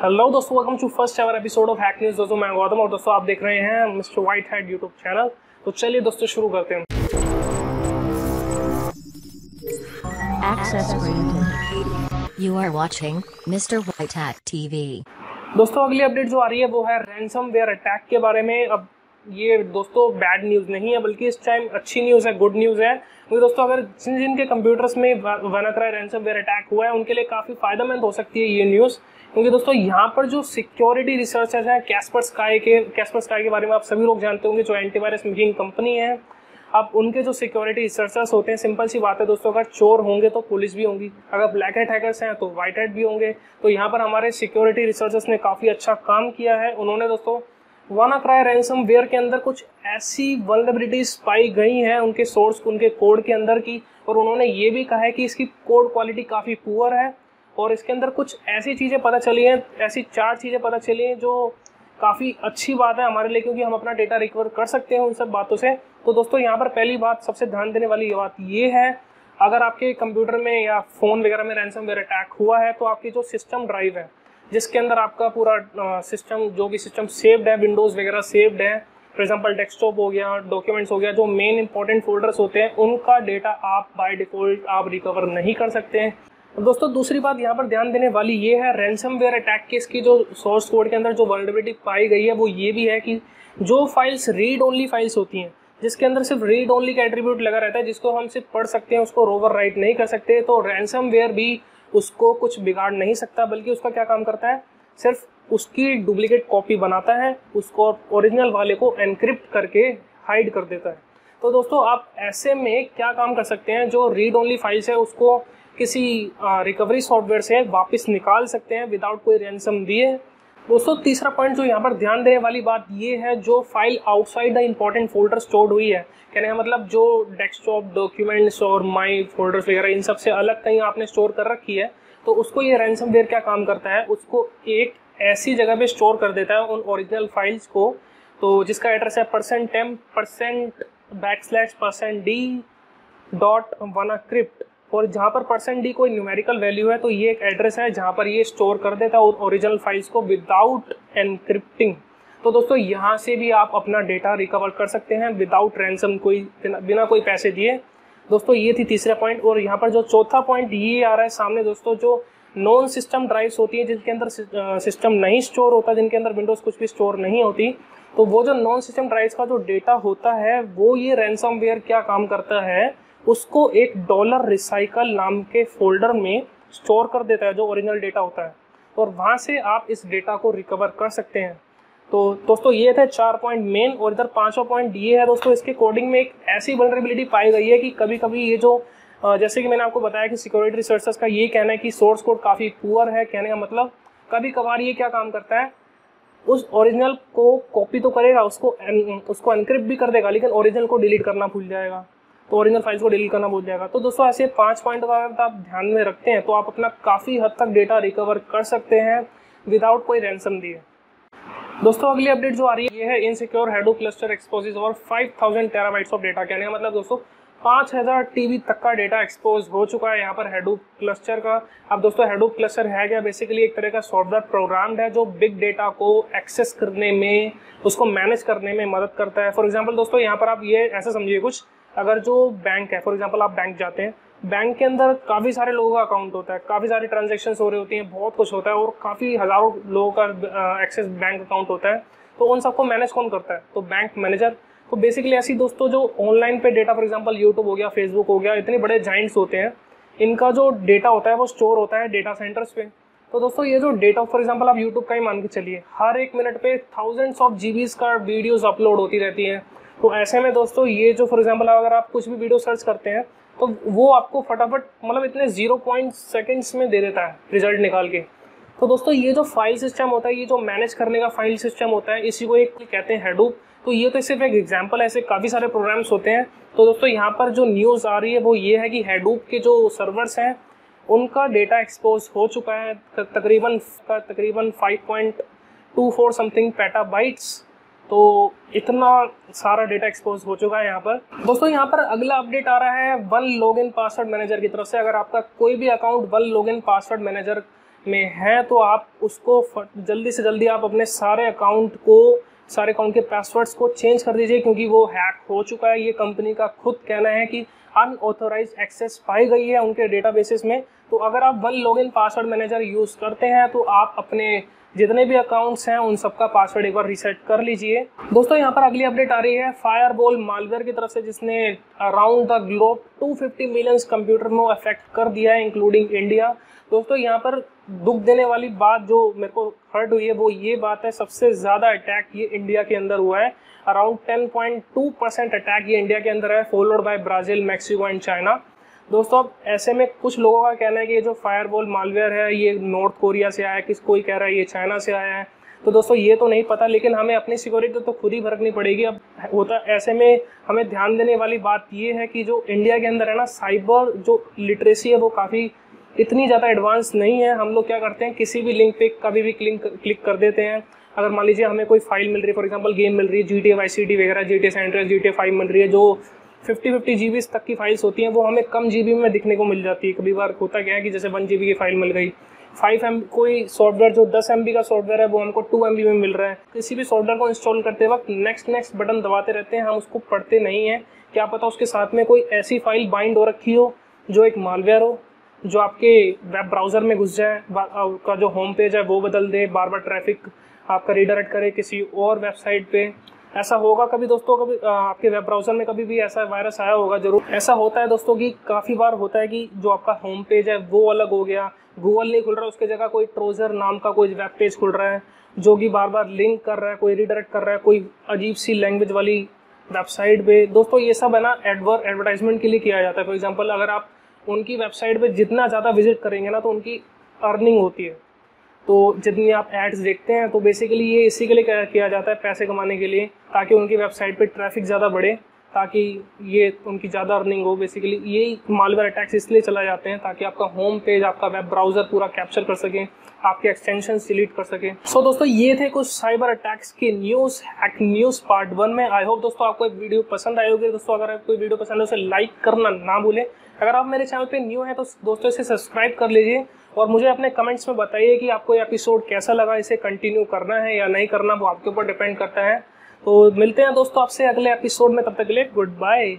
Hello दोस्तों, welcome to first ever episode of hack news. दोस्तों मैं गौतम और दोस्तों आप देख रहे हैं mister white head YouTube channel. तो चलिए दोस्तों शुरू करते हैं। Access granted. You are watching Mr. White Hat TV. दोस्तों अगली अपडेट जो आ रही है वो है रैंसमवेयर अटैक के बारे में। अब ये दोस्तों बैड न्यूज़ नहीं है बल्कि इस टाइम अच्छी न्यूज़ है, गुड न्यूज़ है। क्योंकि दोस्तों अगर जिनके कंप्यूटर्स में WannaCry रैंसमवेयर अटैक हुआ है उनके लिए काफ़ी फायदेमंद हो सकती है ये न्यूज़। क्योंकि दोस्तों यहाँ पर जो सिक्योरिटी रिसर्चर्स हैं कैस्परस्काई के बारे में आप सभी लोग जानते होंगे, जो एंटीवायरस मेकिंग कंपनी है। अब उनके जो सिक्योरिटी रिसर्चर्स होते हैं, सिंपल सी बात है दोस्तों, अगर चोर होंगे तो पुलिस भी होंगी, अगर ब्लैक हैट हैकर्स हैं तो व्हाइट हैट भी होंगे। तो यहाँ पर हमारे सिक्योरिटी रिसर्चर्स ने काफ़ी अच्छा काम किया है। उन्होंने दोस्तों WannaCry रैंसमवेयर के अंदर कुछ ऐसी वल्नरेबिलिटीज पाई गई हैं उनके सोर्स, उनके कोड के अंदर की, और उन्होंने ये भी कहा है कि इसकी कोड क्वालिटी काफ़ी पुअर है और इसके अंदर कुछ ऐसी चीज़ें पता चली हैं, ऐसी 4 चीज़ें पता चली हैं जो काफ़ी अच्छी बात है हमारे लिए, क्योंकि हम अपना डेटा रिकवर कर सकते हैं उन सब बातों से। तो दोस्तों यहाँ पर पहली बात, सबसे ध्यान देने वाली बात ये है, अगर आपके कंप्यूटर में या फ़ोन वगैरह में रैंसमवेयर अटैक हुआ है तो आपकी जो सिस्टम ड्राइव है, जिसके अंदर आपका पूरा सिस्टम, जो भी सिस्टम सेव्ड है, विंडोज़ वगैरह सेव्ड है, फॉर एग्जांपल डेस्कटॉप हो गया, डॉक्यूमेंट्स हो गया, जो मेन इंपॉर्टेंट फोल्डर्स होते हैं, उनका डेटा आप बाय डिफ़ॉल्ट आप रिकवर नहीं कर सकते हैं। तो दोस्तों दूसरी बात यहाँ पर ध्यान देने वाली ये है, रैंसमवेयर अटैक केस की जो सोर्स कोड के अंदर जो वल्नरेबिलिटी पाई गई है वो ये भी है कि जो फाइल्स रीड ओनली फाइल्स होती हैं, जिसके अंदर सिर्फ रीड ओनली का एट्रीब्यूट लगा रहता है, जिसको हम सिर्फ पढ़ सकते हैं, उसको ओवर राइट नहीं कर सकते, तो रैंसमवेयर भी उसको कुछ बिगाड़ नहीं सकता, बल्कि उसका क्या काम करता है, सिर्फ उसकी डुप्लीकेट कॉपी बनाता है, उसको ओरिजिनल वाले को एनक्रिप्ट करके हाइड कर देता है। तो दोस्तों आप ऐसे में क्या काम कर सकते हैं, जो रीड ओनली फाइल्स है उसको किसी रिकवरी सॉफ्टवेयर से वापस निकाल सकते हैं विदाउट कोई रैंसम दिए। दोस्तों तीसरा पॉइंट जो यहाँ पर ध्यान देने वाली बात ये है, जो file outside the important folder stored हुई है, कहने का मतलब जो डेस्कटॉप, डॉक्यूमेंट्स और माई फोल्डर्स वगैरह इन सब से अलग कहीं आपने स्टोर कर रखी है, तो उसको ये रैंसमवेयर क्या काम करता है, उसको एक ऐसी जगह पे स्टोर कर देता है उन ओरिजिनल फाइल्स को, तो जिसका एड्रेस है %temp%d.wannacrypt, और जहाँ पर %d कोई न्यूमेरिकल वैल्यू है, तो ये एक एड्रेस है जहाँ पर ये स्टोर कर देता है ओरिजिनल फाइल्स को विदाउट एनक्रिप्टिंग। तो दोस्तों यहाँ से भी आप अपना डेटा रिकवर कर सकते हैं विदाउट रैंसम, कोई बिना कोई पैसे दिए। दोस्तों ये थी तीसरा पॉइंट। और यहाँ पर जो चौथा पॉइंट ये आ रहा है सामने दोस्तों, जो नॉन सिस्टम ड्राइव्स होती है, जिनके अंदर सिस्टम नहीं स्टोर होता, जिनके अंदर विंडोज़ कुछ भी स्टोर नहीं होती, तो वो जो नॉन सिस्टम ड्राइव्स का जो डेटा होता है वो ये रैंसमवेयर क्या काम करता है, उसको एक $रिसाइकल नाम के फोल्डर में स्टोर कर देता है, जो ओरिजिनल डेटा होता है, और वहाँ से आप इस डेटा को रिकवर कर सकते हैं। तो दोस्तों ये थे 4 पॉइंट मेन, और इधर 5वां पॉइंट ये है दोस्तों, इसके कोडिंग में एक ऐसी वल्नरेबिलिटी पाई गई है कि कभी कभी ये जो जैसे कि मैंने आपको बताया कि सिक्योरिटी रिसर्चर्स का ये कहना है कि सोर्स कोड काफ़ी पुअर है, कहने का मतलब कभी कभार ये क्या काम करता है, उस ओरिजिनल को कॉपी तो करेगा, उसको एनक्रिप्ट भी कर देगा, लेकिन ओरिजिनल को डिलीट करना भूल जाएगा, तो ओरिजिनल फाइल्स को डिलीट करना भूल जाएगा। तो दोस्तों ऐसे 5 पॉइंट अगर आप ध्यान में रखते हैं तो आप अपना काफ़ी हद तक डेटा रिकवर कर सकते हैं विदाउट कोई रैंसम दिए। दोस्तों अगली अपडेट जो आ रही है ये है, insecure Hadoop cluster exposes over 5000 terabytes of data, कहने का मतलब दोस्तों 5000 TB तक का डेटा एक्सपोज हो चुका है यहाँ पर हैडूप क्लस्टर का। अब दोस्तों हैडूप क्लस्टर है क्या, बेसिकली एक तरह का सॉफ्टवेयर प्रोग्राम है जो बिग डेटा को एक्सेस करने में, उसको मैनेज करने में मदद करता है। फॉर एग्जांपल दोस्तों यहाँ पर आप ये ऐसा समझिए, कुछ अगर जो बैंक है, फॉर एग्जांपल आप बैंक जाते हैं, बैंक के अंदर काफ़ी सारे लोगों का अकाउंट होता है, काफ़ी सारी ट्रांजैक्शंस हो रही होती हैं, बहुत कुछ होता है, और काफ़ी हज़ारों लोगों का एक्सेस बैंक अकाउंट होता है, तो उन सबको मैनेज कौन करता है, तो बैंक मैनेजर। तो बेसिकली ऐसी दोस्तों जो ऑनलाइन पे डेटा, फॉर एग्जांपल यूट्यूब हो गया, फेसबुक हो गया, इतने बड़े जाइंट्स होते हैं, इनका जो डेटा होता है वो स्टोर होता है डेटा सेंटर्स पे। तो दोस्तों ये जो डेटा, फॉर एग्जांपल आप यूट्यूब का ही मान के चलिए, हर एक मिनट पे थाउजेंड्स ऑफ GBs का वीडियोज़ अपलोड होती रहती हैं। तो ऐसे में दोस्तों ये जो फॉर एग्जांपल अगर आप कुछ भी वीडियो सर्च करते हैं तो वो आपको फटाफट, मतलब इतने 0 सेकंड्स में दे देता है रिजल्ट निकाल के। तो दोस्तों ये जो फाइल सिस्टम होता है, ये जो मैनेज करने का फाइल सिस्टम होता है, इसी को एक कहते हैं हैडूप। तो ये तो सिर्फ एक एग्जांपल है, ऐसे काफ़ी सारे प्रोग्राम्स होते हैं। तो दोस्तों यहाँ पर जो न्यूज़ आ रही है वो ये है कि हैडूप के जो सर्वर्स हैं उनका डेटा एक्सपोज हो चुका है, तकरीबन 5.24 समथिंग पेटाबाइट्स। तो इतना सारा डेटा एक्सपोज हो चुका है यहाँ पर। दोस्तों यहाँ पर अगला अपडेट आ रहा है वन लॉगिन पासवर्ड मैनेजर की तरफ से। अगर आपका कोई भी account one login password manager में है तो आप उसको जल्दी से जल्दी आप अपने सारे अकाउंट के पासवर्ड्स को चेंज कर दीजिए, क्योंकि वो हैक हो चुका है। ये कंपनी का खुद कहना है कि अनऑथोराइज एक्सेस पाई गई है उनके डेटाबेसेस में। तो अगर आप one login password manager use करते हैं तो आप अपने जितने भी अकाउंट्स हैं उन सबका पासवर्ड एक बार रीसेट कर लीजिए। दोस्तों यहाँ पर अगली अपडेट आ रही है फायरवॉल मालवेयर की तरफ से, जिसने around the globe 250 million computer में अफेक्ट कर दिया है, इंक्लूडिंग इंडिया। दोस्तों यहाँ पर दुख देने वाली बात जो मेरे को हर्ट हुई है वो ये बात है, सबसे ज़्यादा अटैक ये इंडिया के अंदर हुआ है। अराउंड 10.2% अटैक ये इंडिया के अंदर है, followed by Brazil, Mexico and China. दोस्तों अब ऐसे में कुछ लोगों का कहना है कि ये जो फायरवॉल मालवेयर है ये नॉर्थ कोरिया से आया है, कोई कह रहा है ये चाइना से आया है। तो दोस्तों ये तो नहीं पता, लेकिन हमें अपनी सिक्योरिटी तो खुद ही भरकनी पड़ेगी। अब होता ऐसे में हमें ध्यान देने वाली बात ये है कि जो इंडिया के अंदर है ना, साइबर जो लिटरेसी है वो काफ़ी इतनी ज़्यादा एडवांस नहीं है। हम लोग क्या करते हैं, किसी भी लिंक पे कभी भी क्लिक कर देते हैं। अगर मान लीजिए हमें कोई फाइल मिल रही है, फॉर एग्जांपल गेम मिल रही है, GTA Vice City वगैरह, GTA San Andreas, GTA 5 मिल रही है, जो 50 GB तक की फाइल्स होती हैं, वो हमें कम GB में दिखने को मिल जाती है। कभी बार होता क्या है कि जैसे 1 GB की फाइल मिल गई, 5 MB कोई सॉफ्टवेयर जो 10 MB का सॉफ्टवेयर है वो हमको 2 MB में मिल रहा है। किसी भी सॉफ्टवेयर को इंस्टॉल करते वक्त नेक्स्ट बटन दबाते रहते हैं, हम उसको पढ़ते नहीं हैं। क्या पता उसके साथ में कोई ऐसी फाइल बाइंड हो रखी हो जो एक मालवेयर हो, जो आपके वेब ब्राउज़र में घुस जाए, आपका जो होम पेज है वो बदल दे, बार बार ट्रैफिक आपका रीडायरेक्ट करे किसी और वेबसाइट पे। ऐसा होगा कभी दोस्तों, कभी आपके वेब ब्राउज़र में कभी भी ऐसा वायरस आया होगा जरूर। ऐसा होता है दोस्तों कि काफ़ी बार होता है कि जो आपका होम पेज है वो अलग हो गया, गूगल नहीं खुल रहा, उसके जगह कोई ट्रोजर नाम का कोई वेब पेज खुल रहा है जो कि बार बार लिंक कर रहा है, कोई रीडायरेक्ट कर रहा है कोई अजीब सी लैंग्वेज वाली वेबसाइट पे। दोस्तों ये सब है ना एडवर्टाइजमेंट के लिए किया जाता है। फॉर एग्जाम्पल अगर आप उनकी वेबसाइट पे जितना ज़्यादा विजिट करेंगे ना तो उनकी अर्निंग होती है, तो जितनी आप एड्स देखते हैं तो बेसिकली ये इसी के लिए किया जाता है, पैसे कमाने के लिए, ताकि उनकी वेबसाइट पे ट्रैफिक ज़्यादा बढ़े, ताकि ये उनकी ज़्यादा अर्निंग हो। बेसिकली यही मालवेयर अटैक्स इसलिए चला जाते हैं ताकि आपका होम पेज, आपका वेब ब्राउज़र पूरा कैप्चर कर सके, आपके एक्सटेंशन डिलीट कर सके। सो दोस्तों ये थे कुछ साइबर अटैक्स की न्यूज़, हैक न्यूज़ पार्ट 1 में। आई होप दोस्तों आपको एक वीडियो पसंद आई होगी। दोस्तों अगर आपको वीडियो पसंद है उसे लाइक करना ना भूलें। अगर आप मेरे चैनल पे न्यू हैं तो दोस्तों इसे सब्सक्राइब कर लीजिए और मुझे अपने कमेंट्स में बताइए कि आपको ये एपिसोड कैसा लगा, इसे कंटिन्यू करना है या नहीं करना, वो आपके ऊपर डिपेंड करता है। तो मिलते हैं दोस्तों आपसे अगले एपिसोड में, तब तक के लिए गुड बाय।